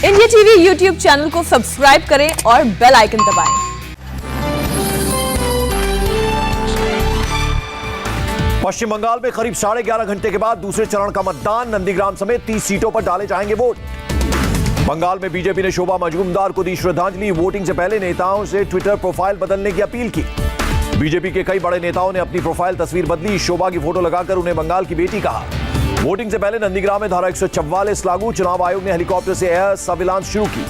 India TV YouTube channel को subscribe करें और बेल आइकन दबाएं। पश्चिम बंगाल में करीब 11.5 घंटे के बाद दूसरे चरण का मतदान, नंदीग्राम समेत 30 सीटों पर डाले जाएंगे वोट। बंगाल में बीजेपी ने शोभा मजूमदार को दी श्रद्धांजलि, वोटिंग से पहले नेताओं से ट्विटर प्रोफाइल बदलने की अपील की। बीजेपी के कई बड़े नेताओं ने अपनी प्रोफाइल तस्वीर बदली, शोभा की फोटो लगाकर उन्हें बंगाल की बेटी कहा। वोटिंग से पहले नंदीग्राम में धारा 144 लागू, चुनाव आयोग ने हेलीकॉप्टर से एयर सर्विलांस शुरू की।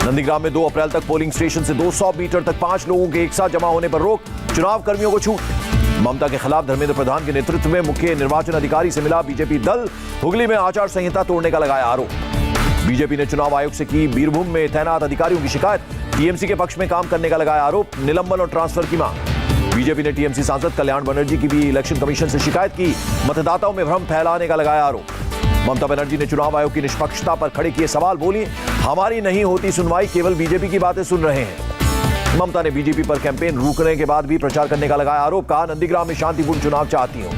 नंदीग्राम में 2 अप्रैल तक पोलिंग स्टेशन से 200 मीटर तक 5 लोगों के एक साथ जमा होने पर रोक, चुनाव कर्मियों को छूट। ममता के खिलाफ धर्मेंद्र प्रधान के नेतृत्व में मुख्य निर्वाचन अधिकारी से मिला बीजेपी दल, हुगली में आचार संहिता तोड़ने का लगाया आरोप। बीजेपी ने चुनाव आयोग से की बीरभूम में तैनात अधिकारियों की शिकायत, टीएमसी के पक्ष में काम करने का लगाया आरोप, निलंबन और ट्रांसफर की मांग। बीजेपी ने टीएमसी सांसद कल्याण बनर्जी की भी इलेक्शन कमीशन से शिकायत की, मतदाताओं में भ्रम फैलाने का लगाया आरोप। ममता बनर्जी ने चुनाव आयोग की निष्पक्षता पर खड़े किए सवाल, बोली हमारी नहीं होती सुनवाई, केवल बीजेपी की बातें सुन रहे हैं। ममता ने बीजेपी पर कैंपेन रोकने के बाद भी प्रचार करने का लगाया आरोप, कहा नंदीग्राम में शांतिपूर्ण चुनाव चाहती हूं।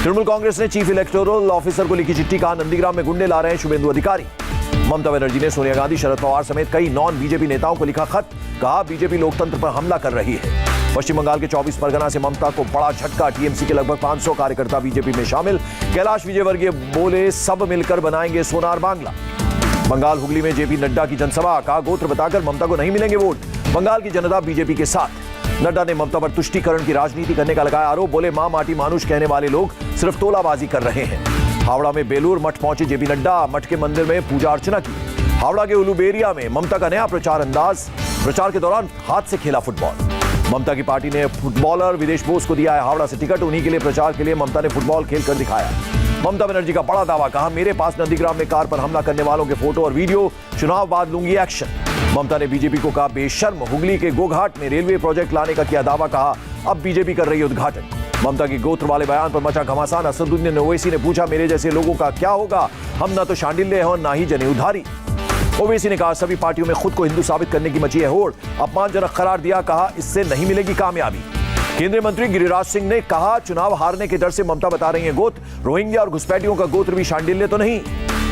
तृणमूल कांग्रेस ने चीफ इलेक्टोरल ऑफिसर को लिखी चिट्ठी, कहा नंदीग्राम में गुंडे ला रहे हैं शुभेंदु अधिकारी। ममता बनर्जी ने सोनिया गांधी, शरद पवार समेत कई नॉन बीजेपी नेताओं को लिखा खत, कहा बीजेपी लोकतंत्र पर हमला कर रही है। पश्चिम बंगाल के 24 परगना से ममता को बड़ा झटका, टीएमसी के लगभग 500 कार्यकर्ता बीजेपी में शामिल। कैलाश विजयवर्गीय बोले सब मिलकर बनाएंगे सोनार बांग्ला। बंगाल हुगली में जेपी नड्डा की जनसभा, कहा गोत्र बताकर ममता को नहीं मिलेंगे वोट, बंगाल की जनता बीजेपी के साथ। नड्डा ने ममता पर तुष्टीकरण की राजनीति करने का लगाया आरोप, बोले मां माटी मानुष कहने वाले लोग सिर्फ तोलाबाजी कर रहे हैं। हावड़ा में बेलूर मठ पहुंचे जेपी नड्डा, मठ के मंदिर में पूजा अर्चना की। हावड़ा के उलूबेरिया में ममता का नया प्रचार अंदाज, प्रचार के दौरान हाथ से खेला फुटबॉल। ममता की पार्टी ने फुटबॉलर विदेश बोस को दिया है हावड़ा से टिकट, उन्हीं के लिए प्रचार के लिए ममता ने फुटबॉल खेलकर दिखाया। ममता बनर्जी का बड़ा दावा, कहा मेरे पास नंदीग्राम में कार पर हमला करने वालों के फोटो और वीडियो, चुनाव बाद लूंगी एक्शन। ममता ने बीजेपी को कहा बेशर्म, हुगली के गोघाट में रेलवे प्रोजेक्ट लाने का किया दावा, कहा अब बीजेपी कर रही है उद्घाटन। ममता की गोत्र वाले बयान पर मचा घमासान, असदुद्दीन ओवैसी ने पूछा मेरे जैसे लोगों का क्या होगा, हम ना तो शांडिल्य हैं और ना ही जने उधारी। ओवैसी ने कहा सभी पार्टियों में खुद को हिंदू साबित करने की मची है होड़, अपमानजनक करार दिया, कहा इससे नहीं मिलेगी कामयाबी। केंद्रीय मंत्री गिरिराज सिंह ने कहा चुनाव हारने के डर से ममता बता रही है गोत्र, रोहिंग्या और घुसपैठियों का गोत्र भी शांडिल्य तो नहीं।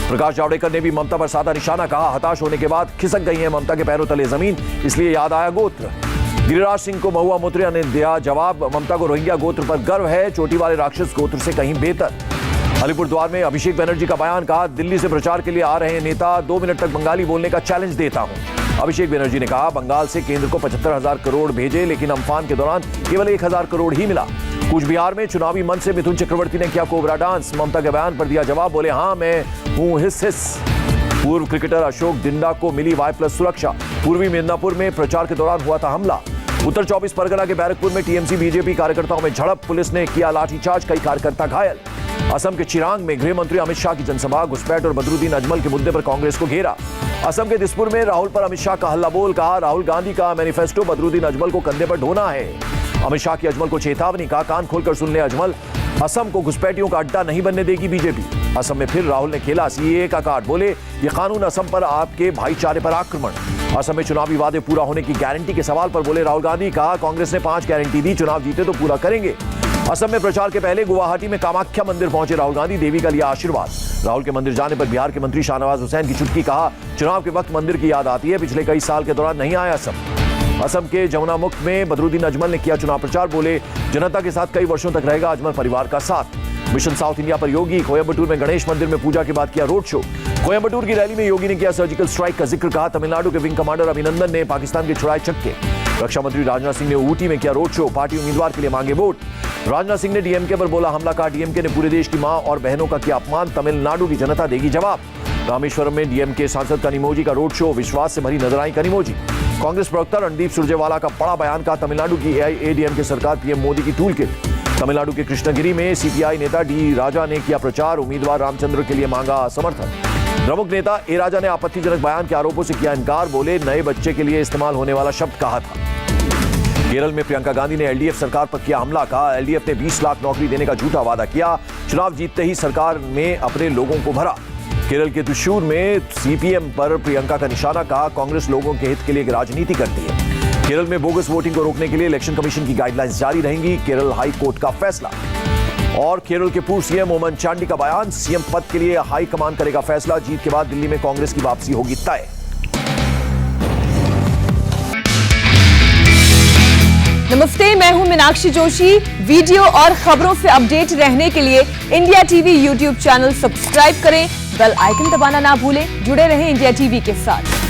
प्रकाश जावड़ेकर ने भी ममता पर साधा निशाना, कहा हताश होने के बाद खिसक गई है ममता के पैरों तले जमीन, इसलिए याद आया गोत्र। गिरिराज सिंह को महुआ मोत्रिया ने दिया जवाब, ममता को रोहिंग्या गोत्र पर गर्व है, चोटी वाले राक्षस गोत्र से कहीं बेहतर। अलीपुरद्वार में अभिषेक बनर्जी का बयान, कहा दिल्ली से प्रचार के लिए आ रहे नेता 2 मिनट तक बंगाली बोलने का चैलेंज देता हूं। अभिषेक बनर्जी ने कहा बंगाल से केंद्र को 75,000 करोड़ भेजे, लेकिन अम्फान के दौरान केवल 1,000 करोड़ ही मिला। कूच बिहार में चुनावी मंच से मिथुन चक्रवर्ती ने किया कोबरा डांस, ममता के बयान पर दिया जवाब, बोले हाँ मैं हूं हिस हिस। पूर्व क्रिकेटर अशोक डिंडा को मिली Y+ सुरक्षा, पूर्वी मिदनापुर में प्रचार के दौरान हुआ था हमला। उत्तर 24 परगना के बैरकपुर में टीएमसी बीजेपी कार्यकर्ताओं में झड़प, पुलिस ने किया लाठीचार्ज, कई कार्यकर्ता घायल। असम के चिरांग में गृह मंत्री अमित शाह की जनसभा, घुसपैठ और बदरुद्दीन अजमल के मुद्दे पर कांग्रेस को घेरा। असम के दिसपुर में राहुल पर अमित शाह का हल्ला बोल, कहा राहुल गांधी का मैनिफेस्टो बदरुद्दीन अजमल को कंधे पर ढोना है। अमित शाह की अजमल को चेतावनी, कहा कान खोलकर सुन ले अजमल, असम को घुसपैठियों का अड्डा नहीं बनने देगी बीजेपी। असम में फिर राहुल ने खेला सीएए का कार्ड, बोले ये कानून असम पर आपके भाईचारे पर आक्रमण। असम में चुनावी वादे पूरा होने की गारंटी के सवाल पर बोले राहुल गांधी, कहा कांग्रेस ने 5 गारंटी दी, चुनाव जीते तो पूरा करेंगे। असम में प्रचार के पहले गुवाहाटी में कामाख्या मंदिर पहुंचे राहुल गांधी, देवी का लिया आशीर्वाद। राहुल के मंदिर जाने पर बिहार के मंत्री शाहनवाज हुसैन की चुटकी, कहा चुनाव के वक्त मंदिर की याद आती है, पिछले कई साल के दौरान नहीं आया असम। असम के जमुनामुख में बदरुद्दीन अजमल ने किया चुनाव प्रचार, बोले जनता के साथ कई वर्षों तक रहेगा अजमल परिवार का साथ। मिशन साउथ इंडिया पर योगी, कोयम्बटूर में गणेश मंदिर में पूजा के बाद किया रोड शो। कोयम्बटूर की रैली में योगी ने किया सर्जिकल स्ट्राइक का जिक्र, कहा तमिलनाडु के विंग कमांडर अभिनंदन ने पाकिस्तान के छुड़ाए चक्के। रक्षा मंत्री राजनाथ सिंह ने ऊटी में किया रोड शो, पार्टी उम्मीदवार के लिए मांगे वोट। राजनाथ सिंह ने डीएमके पर बोला हमला, कहा डीएमके ने पूरे देश की मां और बहनों का किया अपमान, तमिलनाडु की जनता देगी जवाब। रामेश्वरम में डीएमके सांसद कनिमोजी का रोड शो, विश्वास से भरी नजर आई कनिमोजी। कांग्रेस प्रवक्ता रणदीप सुरजेवाला का बड़ा बयान, कहा तमिलनाडु की एआईएडीएमके सरकार पीएम मोदी की टूल किट। तमिलनाडु के कृष्णगिरी में सीपीआई नेता डी राजा ने किया प्रचार, उम्मीदवार रामचंद्र के लिए मांगा समर्थन। द्रमुक नेता ए राजा ने आपत्तिजनक बयान के आरोपों से किया इनकार, बोले नए बच्चे के लिए इस्तेमाल होने वाला शब्द कहा था। केरल में प्रियंका गांधी ने एलडीएफ सरकार पर किया हमला, कहा एलडीएफ ने 20 लाख नौकरी देने का झूठा वादा किया, चुनाव जीतते ही सरकार में अपने लोगों को भरा। केरल के त्रिशूर में सीपीएम पर प्रियंका का निशाना, कहा कांग्रेस लोगों के हित के लिए राजनीति करती है। केरल में बोगस वोटिंग को रोकने के लिए इलेक्शन कमीशन की गाइडलाइंस जारी रहेंगी, केरल हाई कोर्ट का फैसला। और केरल के पूर्व सीएम ओमन चांडी का बयान, सीएम पद के लिए हाईकमान करेगा फैसला, जीत के बाद दिल्ली में कांग्रेस की वापसी होगी तय। नमस्ते, मैं हूं मीनाक्षी जोशी। वीडियो और खबरों से अपडेट रहने के लिए India TV YouTube channel subscribe करें, बेल आइकन दबाना ना भूलें। जुड़े रहें इंडिया टीवी के साथ।